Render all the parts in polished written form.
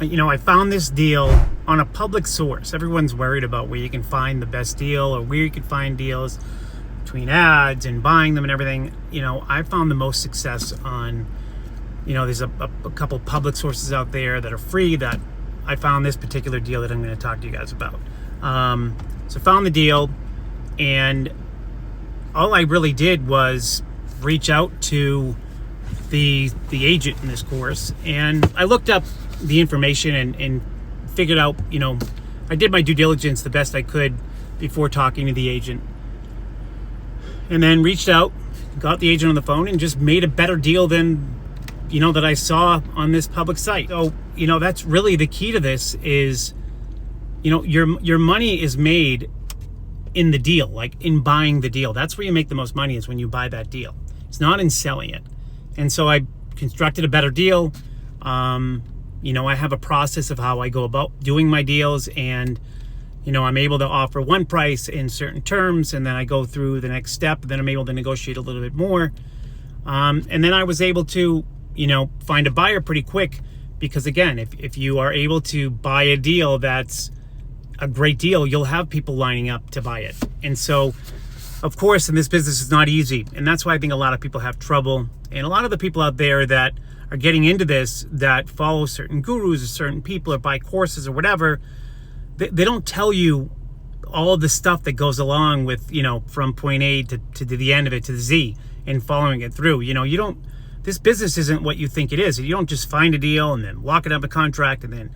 I found this deal on a public source. Everyone's worried about where you can find the best deal or where you can find deals between ads and buying them and everything. I found the most success on, there's a couple public sources out there that are free that I found this particular deal that I'm going to talk to you guys about. So found the deal, and all I really did was reach out to the agent in this course, and I looked up the information and figured out, I did my due diligence the best I could before talking to the agent, and then reached out, got the agent on the phone, and just made a better deal than that I saw on this public site. So that's really the key to this is your money is made in the deal, like in buying the deal. That's where you make the most money, is when you buy that deal. It's not in selling it. And so I constructed a better deal. I have a process of how I go about doing my deals, and I'm able to offer one price in certain terms, and then I go through the next step, and then I'm able to negotiate a little bit more. And then I was able to find a buyer pretty quick, because again, if you are able to buy a deal that's a great deal, you'll have people lining up to buy it. And so, of course, in this business, it's not easy. And that's why I think a lot of people have trouble. And a lot of the people out there that are getting into this, that follow certain gurus or certain people or buy courses or whatever, they don't tell you all of the stuff that goes along with, from point A to the end of it, to the Z, and following it through. This business isn't what you think it is. You don't just find a deal and then lock it up a contract and then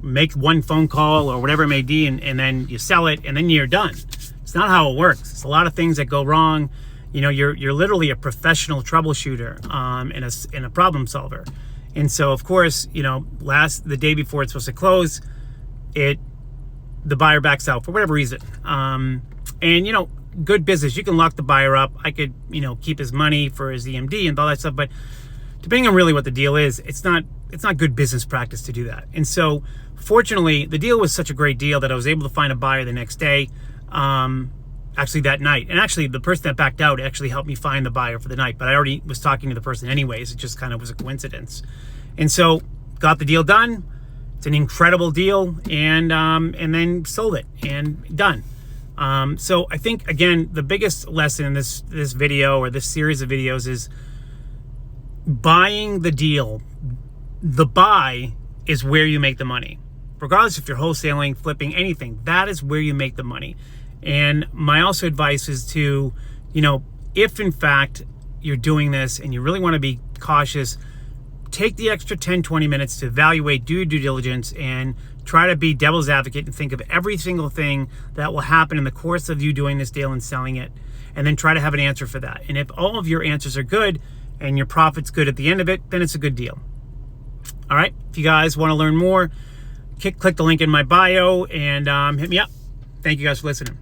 make one phone call or whatever it may be, and then you sell it and then you're done. It's not how it works. It's a lot of things that go wrong. You're literally a professional troubleshooter and a problem solver. And so, of course, the day before it's supposed to close, the buyer backs out for whatever reason. And good business, you can lock the buyer up. I could keep his money for his EMD and all that stuff, but depending on really what the deal is, it's not good business practice to do that. And so, fortunately, the deal was such a great deal that I was able to find a buyer the next day, actually that night. And actually, the person that backed out actually helped me find the buyer for the night, but I already was talking to the person anyways. It just kind of was a coincidence. And so, got the deal done. It's an incredible deal, and then sold it and done. So I think, again, the biggest lesson in this video, or this series of videos, is buying the deal. The buy is where you make the money. Regardless if you're wholesaling, flipping, anything, that is where you make the money. And my also advice is to, if in fact you're doing this and you really want to be cautious, take the extra 10-20 minutes to evaluate, do your due diligence, and try to be devil's advocate and think of every single thing that will happen in the course of you doing this deal and selling it, and then try to have an answer for that. And if all of your answers are good and your profit's good at the end of it, then it's a good deal. All right, if you guys want to learn more, click the link in my bio and hit me up. Thank you guys for listening.